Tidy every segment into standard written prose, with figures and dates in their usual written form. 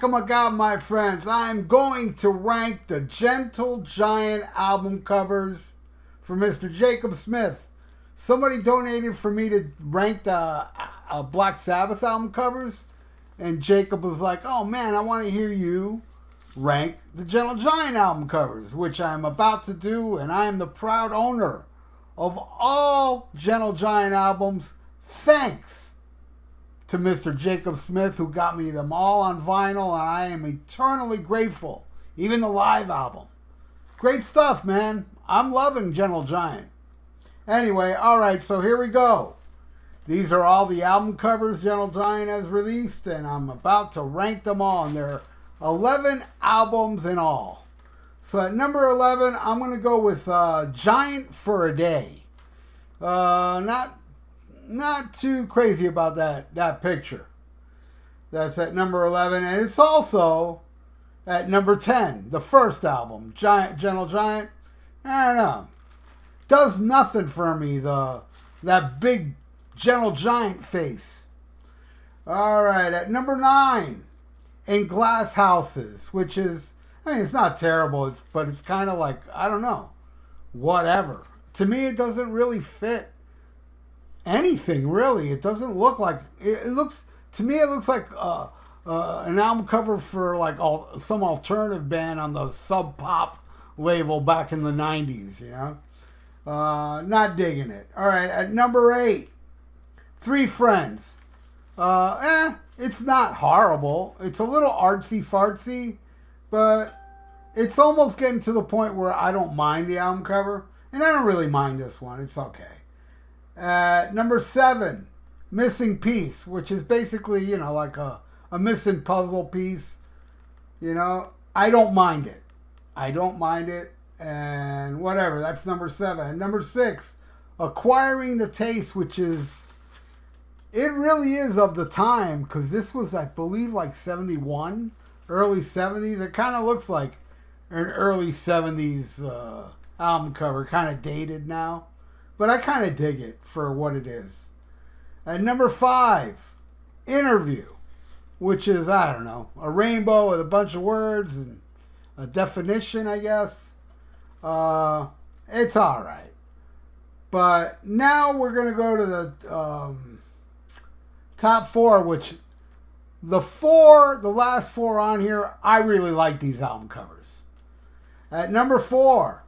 Whack-a-Macabre, my friends. I'm going to rank the Gentle Giant album covers for Mr. Jacob Smith. Somebody donated for me to rank the Black Sabbath album covers, and Jacob was like, oh man, I want to hear you rank the Gentle Giant album covers, which I'm about to do, and I am the proud owner of all Gentle Giant albums. Thanks to Mr. Jacob Smith, who got me them all on vinyl, and I am eternally grateful. Even the live album. Great stuff, man. I'm loving Gentle Giant. Anyway, alright, so here we go. These are all the album covers Gentle Giant has released, and I'm about to rank them all, and there are 11 albums in all. So at number 11, I'm going to go with Giant for a Day. Not too crazy about that picture. That's at number 11. And it's also at number 10, the first album, Gentle Giant. I don't know. Does nothing for me, that big Gentle Giant face. All right, at number 9, In Glass Houses, which is, I mean, it's not terrible, but it's kind of like, I don't know, whatever. To me, it doesn't really fit anything, really. It doesn't look like, it looks, to me, it looks like an album cover for like some alternative band on the Sub Pop label back in the 90s, you know? Not digging it. All right, at number 8, Three Friends. It's not horrible. It's a little artsy-fartsy, but it's almost getting to the point where I don't mind the album cover, and I don't really mind this one. It's okay. At number 7, Missing Piece, which is basically, you know, like a missing puzzle piece. You know, I don't mind it. And whatever, that's number 7. And number 6, Acquiring the Taste, which is, it really is of the time, because this was, I believe, like 71, early 70s. It kind of looks like an early 70s album cover, kind of dated now. But I kind of dig it for what it is. And number 5, Interview, which is, I don't know, a rainbow with a bunch of words and a definition, I guess. It's all right. But now we're going to go to the top 4, which the last 4 on here, I really like these album covers. At number 4,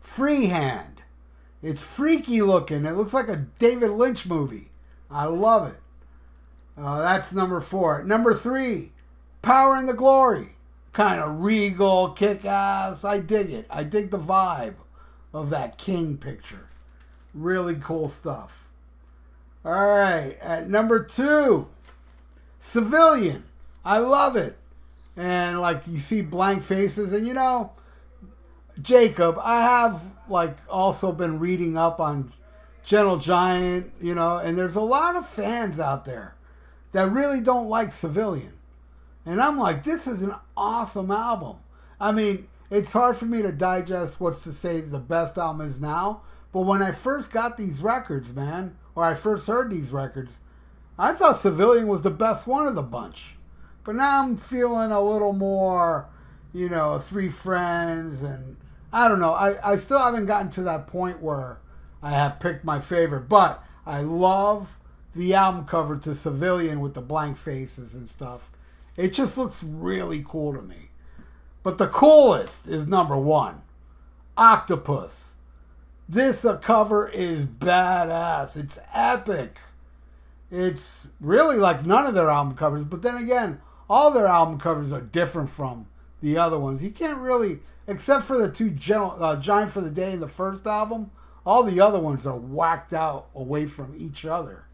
Freehand. It's freaky looking. It looks like a David Lynch movie. I love it. That's number 4. Number 3, Power and the Glory. Kind of regal, kick-ass. I dig it. I dig the vibe of that King picture. Really cool stuff. All right. At number 2, Civilian. I love it. And like you see blank faces. And you know, Jacob, I have like also been reading up on Gentle Giant, you know, and there's a lot of fans out there that really don't like Civilian. And I'm like, this is an awesome album. I mean, it's hard for me to digest what's to say the best album is now, but when I first got these records, man, or I first heard these records, I thought Civilian was the best one of the bunch. But now I'm feeling a little more, you know, Three Friends, and I don't know. I still haven't gotten to that point where I have picked my favorite, but I love the album cover to Civilian with the blank faces and stuff. It just looks really cool to me. But the coolest is number 1, Octopus. This cover is badass. It's epic. It's really like none of their album covers, but then again, all their album covers are different from the other ones. You can't really, except for the 2 Giant for the Day in the first album, all the other ones are whacked out away from each other.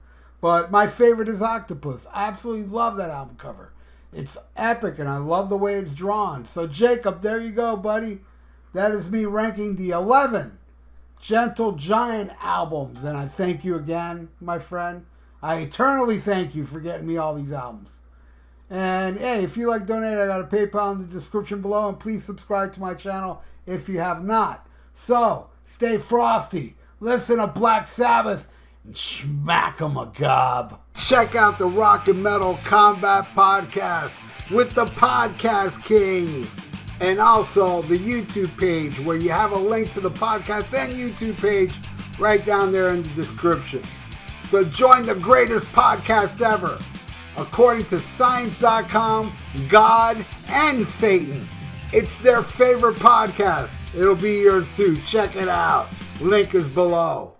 But my favorite is Octopus. I absolutely love that album cover. It's epic, and I love the way it's drawn. So, Jacob, there you go, buddy. That is me ranking the 11 Gentle Giant albums. And I thank you again, my friend. I eternally thank you for getting me all these albums. And, hey, if you like donate, I got a PayPal in the description below. And please subscribe to my channel if you have not. So, stay frosty. Listen to Black Sabbath and smack 'em a gob. Check out the Rock and Metal Combat Podcast with the Podcast Kings. And also the YouTube page where you have a link to the podcast and YouTube page right down there in the description. So join the greatest podcast ever. According to Science.com, God and Satan. It's their favorite podcast. It'll be yours too. Check it out. Link is below.